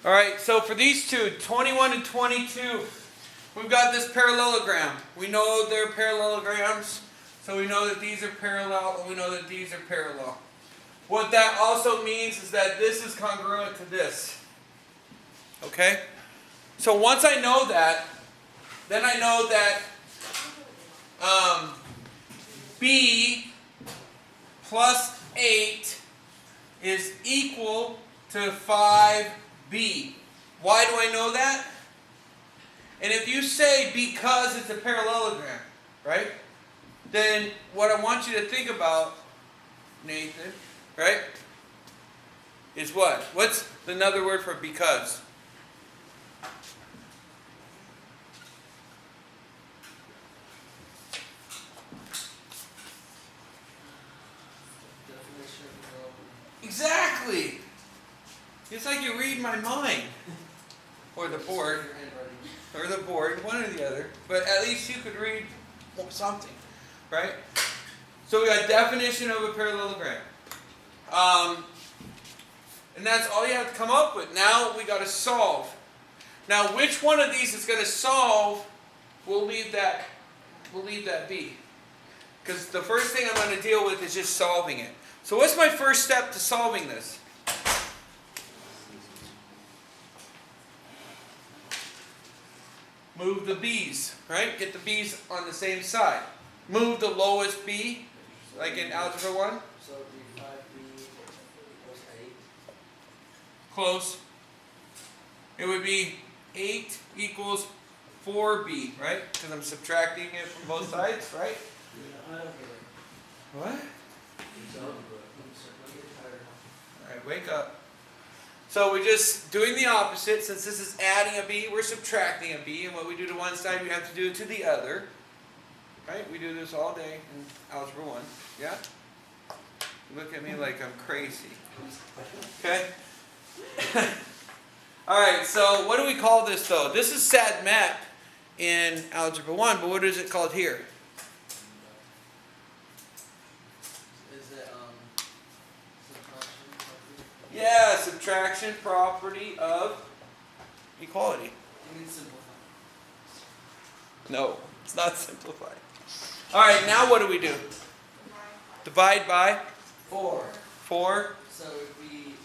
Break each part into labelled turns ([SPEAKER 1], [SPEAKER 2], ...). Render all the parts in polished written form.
[SPEAKER 1] All right, so for these two, 21 and 22, we've got this parallelogram. We know they're parallelograms, so we know that these are parallel, and we know that these are parallel. What that also means is that this is congruent to this. Okay? So once I know that, then I know that B plus 8 is equal to 5B. Why do I know that? And if you say because it's a parallelogram, right? Then what I want you to think about, Nathan, right, is what? What's another word for because? Exactly. It's like you read my mind. Or the board. Or the board, one or the other. But at least you could read something. Right? So we got definition of a parallelogram. And that's all you have to come up with. Now we got to solve. Now which one of these is going to solve, we'll leave that be. Because the first thing I'm going to deal with is just solving it. So what's my first step to solving this? Move the b's, right? Get the b's on the same side. Move the lowest b, like in Algebra 1.
[SPEAKER 2] So it would be 5b equals 8.
[SPEAKER 1] Close. It would be 8 equals 4b, right? Because I'm subtracting it from both sides, right?
[SPEAKER 2] I don't get it.
[SPEAKER 1] What? Alright, wake up. So we're just doing the opposite. Since this is adding a b, we're subtracting a b. And what we do to one side, we have to do it to the other. Right? We do this all day in Algebra 1. Yeah? Look at me like I'm crazy. Okay? Alright, so what do we call this though? This is SAT map in Algebra 1, but what is it called here? Yeah, subtraction property of equality.
[SPEAKER 2] You mean simplify?
[SPEAKER 1] No, it's not simplified. All right, now what do we do? Divide by
[SPEAKER 2] 4.
[SPEAKER 1] 4.
[SPEAKER 2] So it would be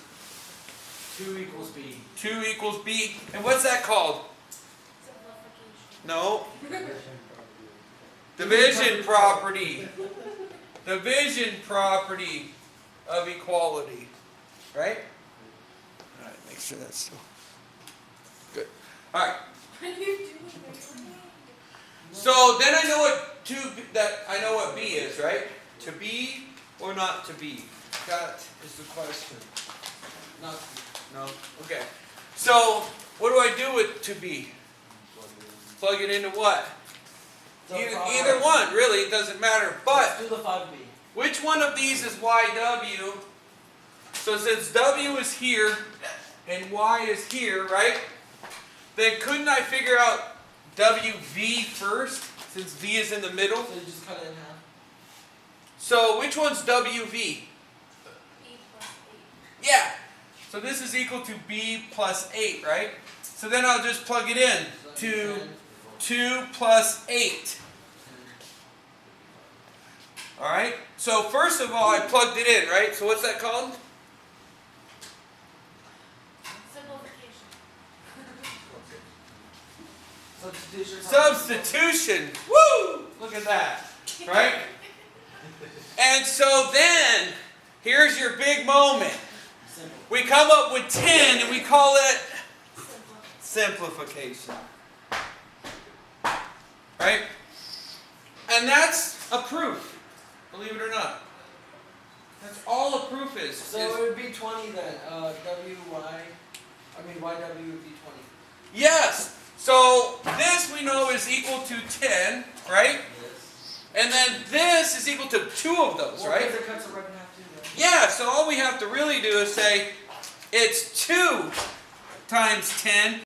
[SPEAKER 2] 2 equals b.
[SPEAKER 1] 2 equals b. And what's that called? No. Division property. Division property of equality. Right? All right, make sure that's still good. All right. So then I know what b is, right? To be or not to be? That is the question.
[SPEAKER 2] Not
[SPEAKER 1] No. Okay. So what do I do with to be? Plug it into what? Either one, really. It doesn't matter. But
[SPEAKER 2] let's do the 5b.
[SPEAKER 1] Which one of these is YW? So since W is here and Y is here, right? Then couldn't I figure out WV first, since V is in the middle?
[SPEAKER 2] So you just cut it in half.
[SPEAKER 1] So which one's WV?
[SPEAKER 3] B plus 8.
[SPEAKER 1] Yeah. So this is equal to B plus 8, right? So then I'll just plug it in to 2 plus 8. All right? So first of all, I plugged it in, right? So what's that called? Substitution. Woo! Look at that. Right? And so then, here's your big moment. We come up with 10 and we call it simplification. Right? And that's a proof. Believe it or not. That's all a proof is.
[SPEAKER 2] So it would be 20 then. YW would be 20.
[SPEAKER 1] Yes. So this we know is equal to 10, right?
[SPEAKER 2] Yes.
[SPEAKER 1] And then this is equal to 2 of those,
[SPEAKER 2] Well,
[SPEAKER 1] right?
[SPEAKER 2] because it cuts it right in half too, then.
[SPEAKER 1] Yeah, so all we have to really do is say it's 2 times 10